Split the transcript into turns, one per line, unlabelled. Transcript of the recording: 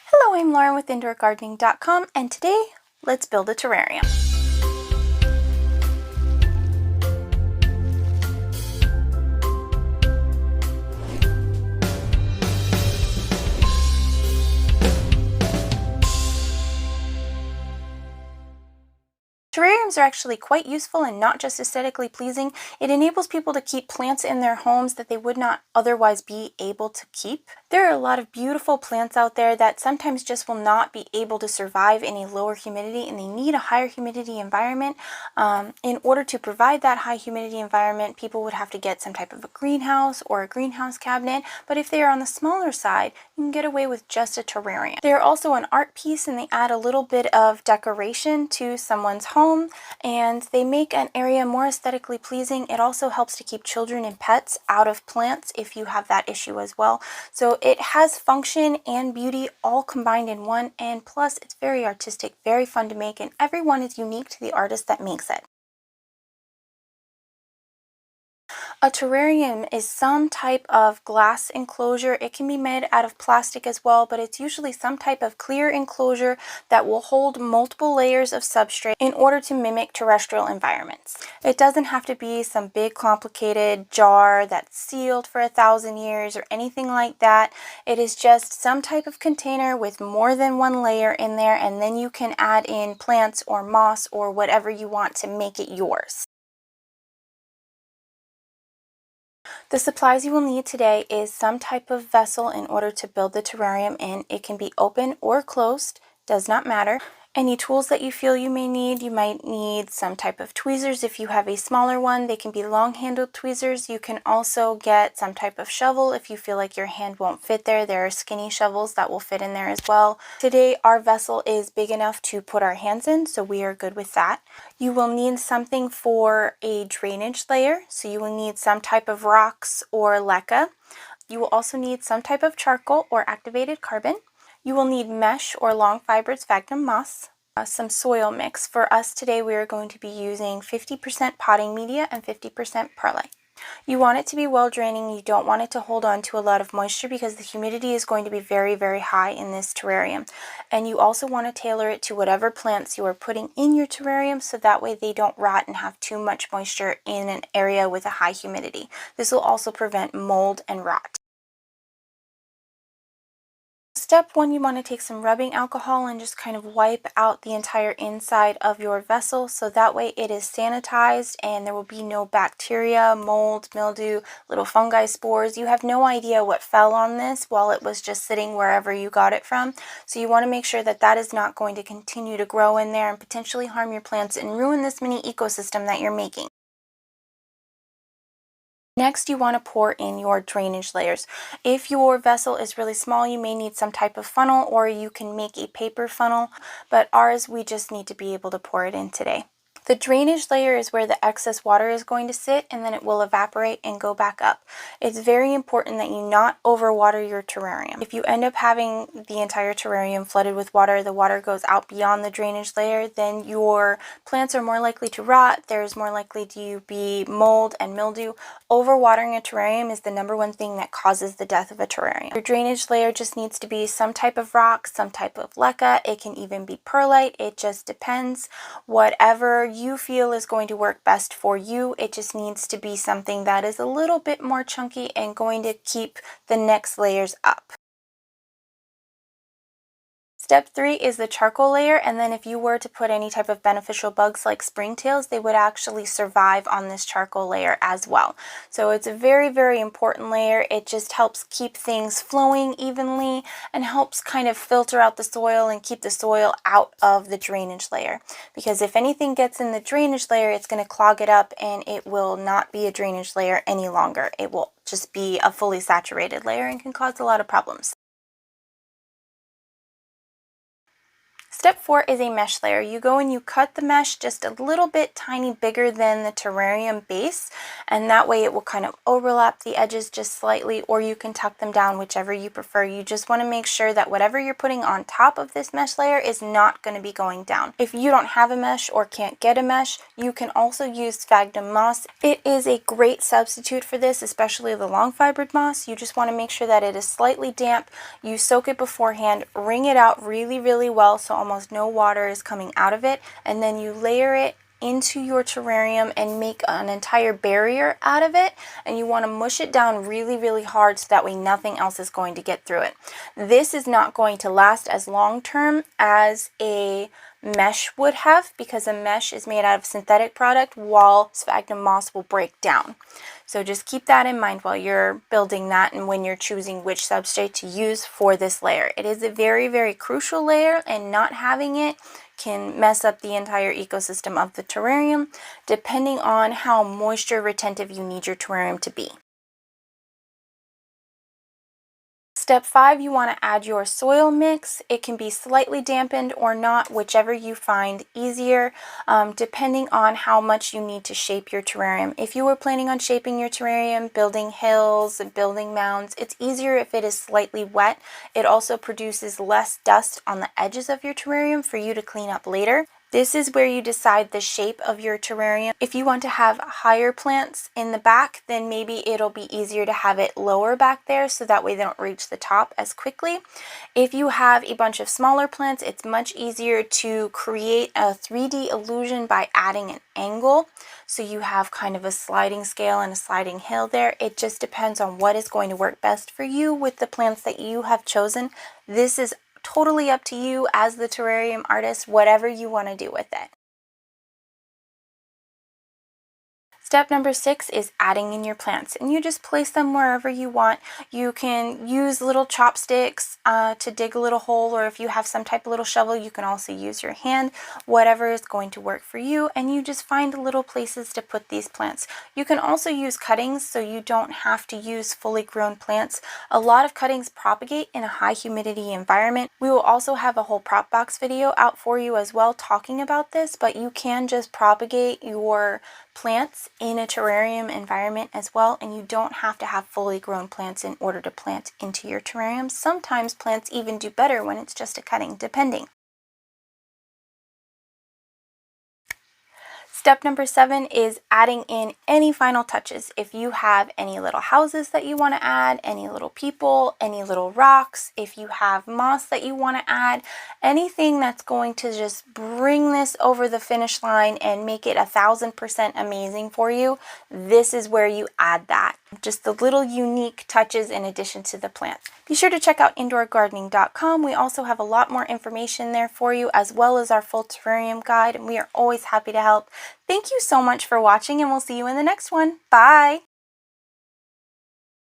Hello, I'm Lauren with IndoorGardening.com, and today, let's build a terrarium. Terrariums are actually quite useful and not just aesthetically pleasing. It enables people to keep plants in their homes that they would not otherwise be able to keep. There are a lot of beautiful plants out there that sometimes just will not be able to survive in a lower humidity, and they need a higher humidity environment. In order to provide that high humidity environment, people would have to get some type of a greenhouse or a greenhouse cabinet, but if they are on the smaller side, you can get away with just a terrarium. They are also an art piece, and they add a little bit of decoration to someone's home, and they make an area more aesthetically pleasing. It also helps to keep children and pets out of plants if you have that issue as well. So it has function and beauty all combined in one, and plus it's very artistic, very fun to make, and everyone is unique to the artist that makes it. A terrarium is some type of glass enclosure. It can be made out of plastic as well, but it's usually some type of clear enclosure that will hold multiple layers of substrate in order to mimic terrestrial environments. It doesn't have to be some big complicated jar that's sealed for 1,000 years or anything like that. It is just some type of container with more than one layer in there, and then you can add in plants or moss or whatever you want to make it yours. The supplies you will need today is some type of vessel in order to build the terrarium in. It can be open or closed, does not matter. Any tools that you feel you may need, you might need some type of tweezers if you have a smaller one. They can be long-handled tweezers. You can also get some type of shovel if you feel like your hand won't fit there. There are skinny shovels that will fit in there as well. Today, our vessel is big enough to put our hands in, so we are good with that. You will need something for a drainage layer, so you will need some type of rocks or leca. You will also need some type of charcoal or activated carbon. You will need mesh or long fibered sphagnum moss, some soil mix. For us today, we are going to be using 50% potting media and 50% perlite. You want it to be well draining. You don't want it to hold on to a lot of moisture because the humidity is going to be very, very high in this terrarium. And you also want to tailor it to whatever plants you are putting in your terrarium, so that way they don't rot and have too much moisture in an area with a high humidity. This will also prevent mold and rot. Step one, you want to take some rubbing alcohol and just kind of wipe out the entire inside of your vessel, so that way it is sanitized and there will be no bacteria, mold, mildew, little fungi spores. You have no idea what fell on this while it was just sitting wherever you got it from. So you want to make sure that that is not going to continue to grow in there and potentially harm your plants and ruin this mini ecosystem that you're making. Next, you want to pour in your drainage layers. If your vessel is really small, you may need some type of funnel, or you can make a paper funnel, but ours, we just need to be able to pour it in today. The drainage layer is where the excess water is going to sit, and then it will evaporate and go back up. It's very important that you not overwater your terrarium. If you end up having the entire terrarium flooded with water, the water goes out beyond the drainage layer, then your plants are more likely to rot. There's more likely to be mold and mildew. Overwatering a terrarium is the #1 thing that causes the death of a terrarium. Your drainage layer just needs to be some type of rock, some type of leca. It can even be perlite. It just depends. Whatever you feel is going to work best for you. It just needs to be something that is a little bit more chunky and going to keep the next layers up. Step 3 is the charcoal layer, and then if you were to put any type of beneficial bugs like springtails, they would actually survive on this charcoal layer as well. So it's a very, very important layer. It just helps keep things flowing evenly and helps kind of filter out the soil and keep the soil out of the drainage layer. Because if anything gets in the drainage layer, it's going to clog it up and it will not be a drainage layer any longer. It will just be a fully saturated layer and can cause a lot of problems. Step 4 is a mesh layer. You go and you cut the mesh just a little bit tiny bigger than the terrarium base, and that way it will kind of overlap the edges just slightly, or you can tuck them down, whichever you prefer. You just want to make sure that whatever you're putting on top of this mesh layer is not going to be going down. If you don't have a mesh or can't get a mesh, you can also use sphagnum moss. It is a great substitute for this, especially the long fibered moss. You just want to make sure that it is slightly damp. You soak it beforehand, wring it out really, really well so almost no water is coming out of it, and then you layer it into your terrarium and make an entire barrier out of it, and you want to mush it down really, really hard so that way nothing else is going to get through it. This is not going to last as long term as a mesh would have, because a mesh is made out of synthetic product while sphagnum moss will break down. So just keep that in mind while you're building that and when you're choosing which substrate to use for this layer. It is a very, very crucial layer, and not having it can mess up the entire ecosystem of the terrarium, depending on how moisture retentive you need your terrarium to be. Step 5, you want to add your soil mix. It can be slightly dampened or not, whichever you find easier, depending on how much you need to shape your terrarium. If you were planning on shaping your terrarium, building hills, building mounds, it's easier if it is slightly wet. It also produces less dust on the edges of your terrarium for you to clean up later. This is where you decide the shape of your terrarium. If you want to have higher plants in the back, then maybe it'll be easier to have it lower back there so that way they don't reach the top as quickly. If you have a bunch of smaller plants, it's much easier to create a 3D illusion by adding an angle. So you have kind of a sliding scale and a sliding hill there. It just depends on what is going to work best for you with the plants that you have chosen. This is totally up to you as the terrarium artist, whatever you want to do with it. Step number 6 is adding in your plants, and you just place them wherever you want. You can use little chopsticks to dig a little hole, or if you have some type of little shovel, you can also use your hand, whatever is going to work for you, and you just find little places to put these plants. You can also use cuttings, so you don't have to use fully grown plants. A lot of cuttings propagate in a high humidity environment. We will also have a whole prop box video out for you as well talking about this, but you can just propagate your plants in a terrarium environment as well, and you don't have to have fully grown plants in order to plant into your terrarium. Sometimes plants even do better when it's just a cutting, depending. Step number 7 is adding in any final touches. If you have any little houses that you want to add, any little people, any little rocks, if you have moss that you want to add, anything that's going to just bring this over the finish line and make it 1000% amazing for you, this is where you add that. Just the little unique touches in addition to the plants. Be sure to check out indoorgardening.com. We also have a lot more information there for you, as well as our full terrarium guide, and we are always happy to help. Thank you so much for watching, and we'll see you in the next one. Bye!